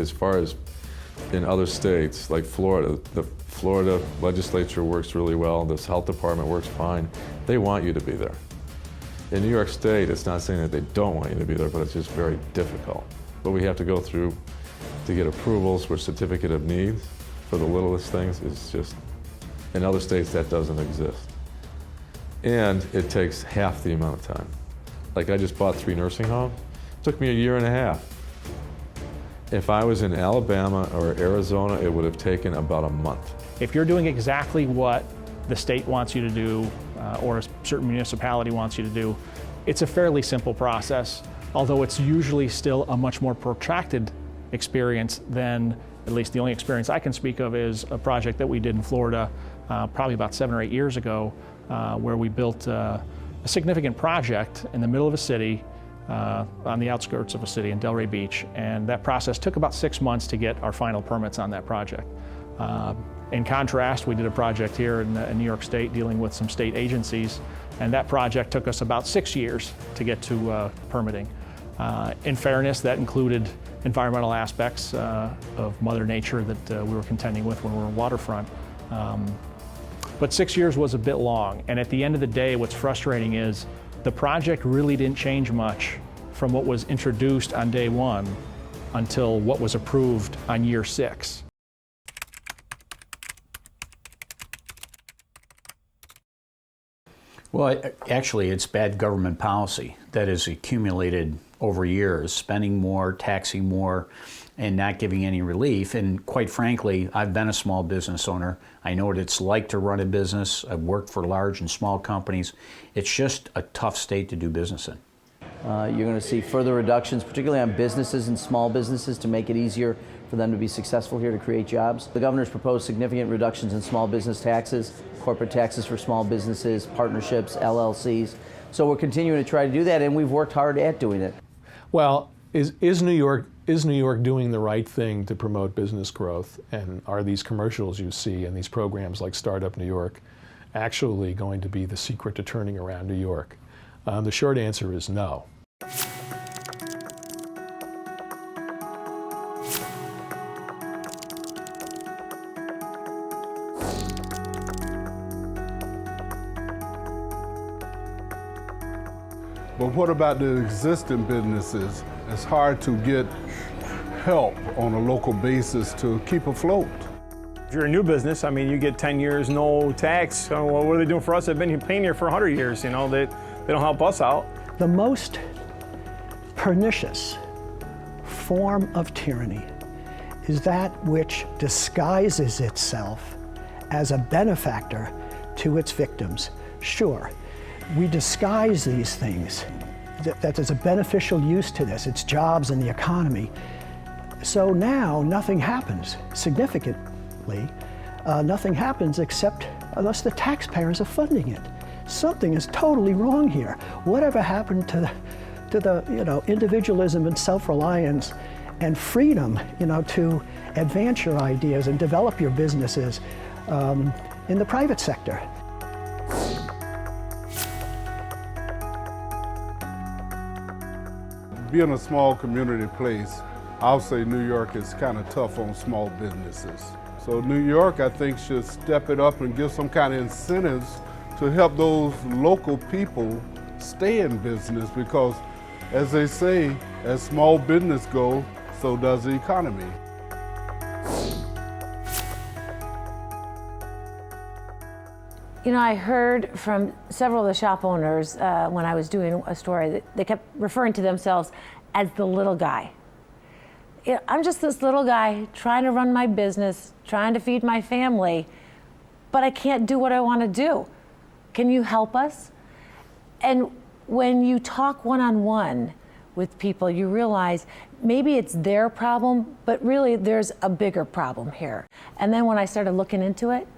As far as in other states, like Florida, the Florida legislature works really well, this health department works fine. They want you to be there. In New York State, it's not saying that they don't want you to be there, but it's just very difficult. What we have to go through to get approvals for certificate of needs for the littlest things is just, in other states that doesn't exist. And it takes half the amount of time. Like I just bought 3 nursing homes, it took me a year and a half. If I was in Alabama or Arizona, it would have taken about a month. If you're doing exactly what the state wants you to do, or a certain municipality wants you to do, it's a fairly simple process, although it's usually still a much more protracted experience than, at least the only experience I can speak of is a project that we did in Florida probably about 7 or 8 years ago, where we built a significant project in the middle of a city, on the outskirts of a city in Delray Beach, and that process took about 6 months to get our final permits on that project. In contrast, we did a project here in New York State dealing with some state agencies, and that project took us about 6 years to get to permitting. In fairness, that included environmental aspects of Mother Nature that we were contending with when we were waterfront. But 6 years was a bit long, and at the end of the day, what's frustrating is the project really didn't change much from what was introduced on day 1 until what was approved on year 6. Well, actually, it's bad government policy that has accumulated over years, spending more, taxing more, and not giving any relief. And quite frankly, I've been a small business owner. I know what it's like to run a business. I've worked for large and small companies. It's just a tough state to do business in. You're going to see further reductions, particularly on businesses and small businesses, to make it easier for them to be successful here to create jobs. The governor's proposed significant reductions in small business taxes, corporate taxes for small businesses, partnerships, LLCs. So we're continuing to try to do that, and we've worked hard at doing it. Well, is New York doing the right thing to promote business growth? And are these commercials you see and these programs like Startup New York actually going to be the secret to turning around New York? The short answer is no. But what about the existing businesses? It's hard to get help on a local basis to keep afloat. If you're a new business, I mean, you get 10 years, no tax. Well, what are they doing for us? They've been paying here for 100 years, you know, they don't help us out. The most pernicious form of tyranny is that which disguises itself as a benefactor to its victims. Sure, we disguise these things, that there's a beneficial use to this, it's jobs and the economy. So now nothing happens significantly. Nothing happens except unless the taxpayers are funding it. Something is totally wrong here. Whatever happened to the individualism and self-reliance and freedom, to advance your ideas and develop your businesses in the private sector? Being a small community place, I'll say New York is kind of tough on small businesses. So New York, I think, should step it up and give some kind of incentives to help those local people stay in business, because as they say, as small business go, so does the economy. You know, I heard from several of the shop owners when I was doing a story that they kept referring to themselves as the little guy. You know, I'm just this little guy trying to run my business, trying to feed my family, but I can't do what I want to do. Can you help us? And when you talk one-on-one with people, you realize maybe it's their problem, but really there's a bigger problem here. And then when I started looking into it,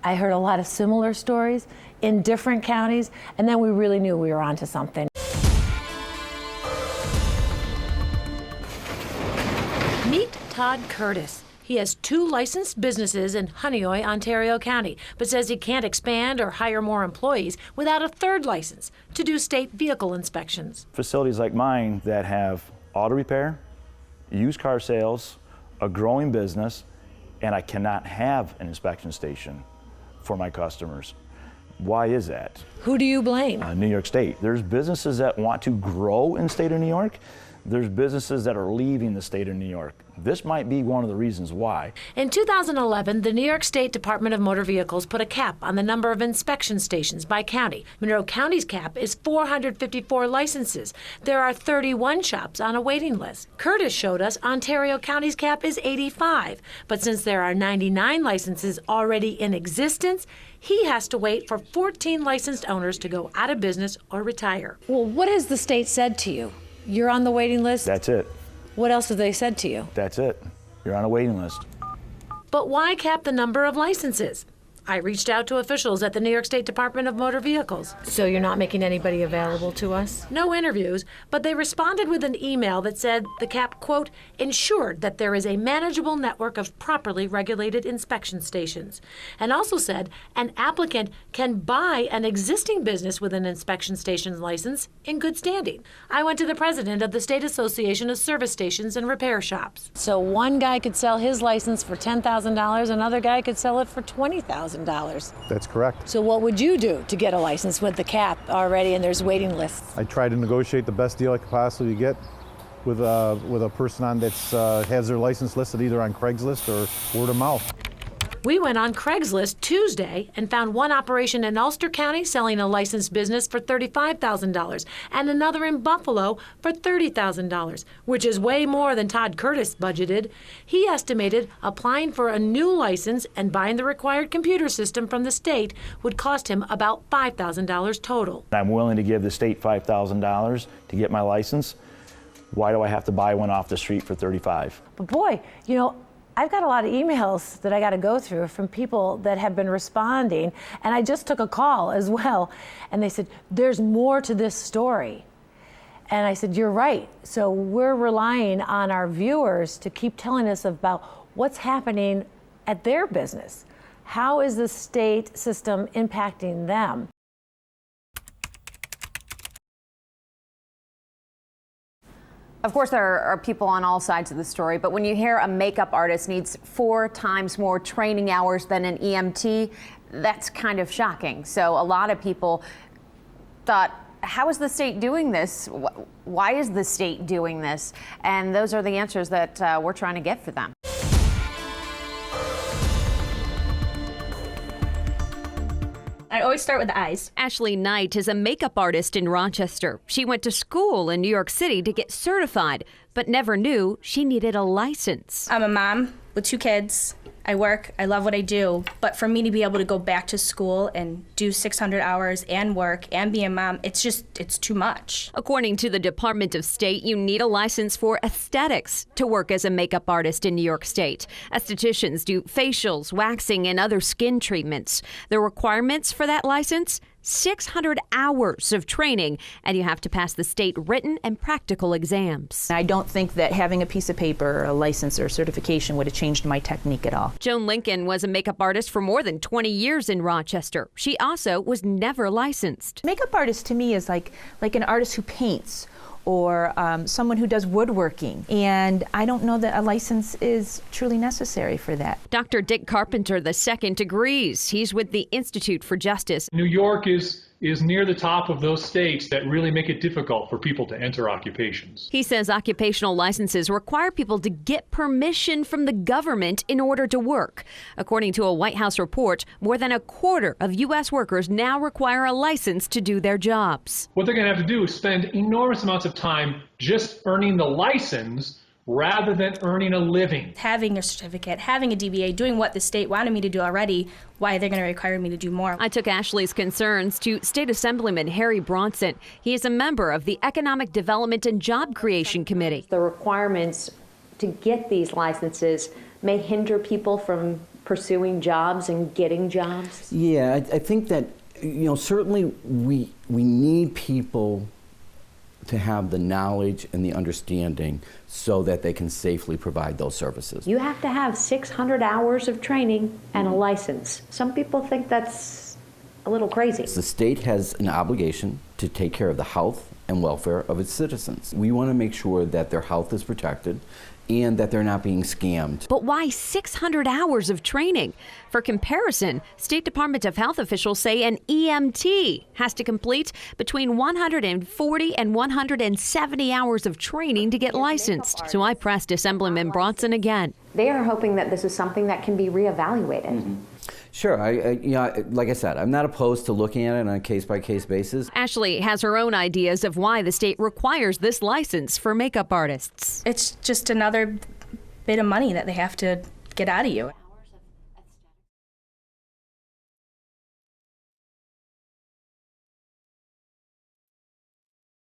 I heard a lot of similar stories in different counties, and then we really knew we were onto something. Meet Todd Curtis. He has 2 licensed businesses in Honeoye, Ontario County, but says he can't expand or hire more employees without a 3rd license to do state vehicle inspections. Facilities like mine that have auto repair, used car sales, a growing business, and I cannot have an inspection station for my customers. Why is that? Who do you blame? New York State. There's businesses that want to grow in the state of New York. There's businesses that are leaving the state of New York. This might be one of the reasons why. In 2011, the New York State Department of Motor Vehicles put a cap on the number of inspection stations by county. Monroe County's cap is 454 licenses. There are 31 shops on a waiting list. Curtis showed us Ontario County's cap is 85. But since there are 99 licenses already in existence, he has to wait for 14 licensed owners to go out of business or retire. Well, what has the state said to you? You're on the waiting list? That's it. What else have they said to you? That's it. You're on a waiting list. But why cap the number of licenses? I reached out to officials at the New York State Department of Motor Vehicles. So you're not making anybody available to us? No interviews, but they responded with an email that said the cap, quote, ensured that there is a manageable network of properly regulated inspection stations, and also said an applicant can buy an existing business with an inspection station license in good standing. I went to the president of the State Association of Service Stations and Repair Shops. So one guy could sell his license for $10,000, another guy could sell it for $20,000. That's correct. So what would you do to get a license with the cap already and there's waiting lists? I try to negotiate the best deal I could possibly get with a person on that's has their license listed either on Craigslist or word of mouth. We went on Craigslist Tuesday and found one operation in Ulster County selling a licensed business for $35,000 and another in Buffalo for $30,000, which is way more than Todd Curtis budgeted. He estimated applying for a new license and buying the required computer system from the state would cost him about $5,000 total. I'm willing to give the state $5,000 to get my license. Why do I have to buy one off the street for $35,000? But boy, you know, I've got a lot of emails that I got to go through from people that have been responding, and I just took a call as well, and they said, there's more to this story. And I said, you're right. So we're relying on our viewers to keep telling us about what's happening at their business. How is the state system impacting them? Of course, there are people on all sides of the story, but when you hear a makeup artist needs 4 times more training hours than an EMT, that's kind of shocking. So a lot of people thought, how is the state doing this? Why is the state doing this? And those are the answers that we're trying to get for them. I always start with the eyes. Ashley Knight is a makeup artist in Rochester. She went to school in New York City to get certified, but never knew she needed a license. I'm a mom with 2 kids. I work, I love what I do, but for me to be able to go back to school and do 600 hours and work and be a mom, it's too much. According to the Department of State, you need a license for aesthetics to work as a makeup artist in New York State. Estheticians do facials, waxing, and other skin treatments. The requirements for that license? 600 hours of training, and you have to pass the state written and practical exams. I don't think that having a piece of paper, a license or certification would have changed my technique at all. Joan Lincoln was a makeup artist for more than 20 years in Rochester. She also was never licensed. Makeup artist to me is like an artist who paints or someone who does woodworking. And I don't know that a license is truly necessary for that. Dr. Dick Carpenter II agrees. He's with the Institute for Justice. New York is near the top of those states that really make it difficult for people to enter occupations. He says occupational licenses require people to get permission from the government in order to work. According to a White House report, more than a quarter of U.S. workers now require a license to do their jobs. What they're going to have to do is spend enormous amounts of time just earning the license rather than earning a living. Having a certificate, having a DBA, doing what the state wanted me to do already, why are they going to require me to do more? I took Ashley's concerns to State Assemblyman Harry Bronson. He is a member of the Economic Development and Job Creation Committee. The requirements to get these licenses may hinder people from pursuing jobs and getting jobs. Yeah, I think that, certainly we need people to have the knowledge and the understanding so that they can safely provide those services. You have to have 600 hours of training and a license. Some people think that's a little crazy. The state has an obligation to take care of the health and welfare of its citizens. We want to make sure that their health is protected and that they're not being scammed. But why 600 hours of training? For comparison, State Department of Health officials say an EMT has to complete between 140 and 170 hours of training to get licensed. So I pressed Assemblyman Bronson again. They are hoping that this is something that can be reevaluated. Sure, like I said, I'm not opposed to looking at it on a case-by-case basis. Ashley has her own ideas of why the state requires this license for makeup artists. It's just another bit of money that they have to get out of you.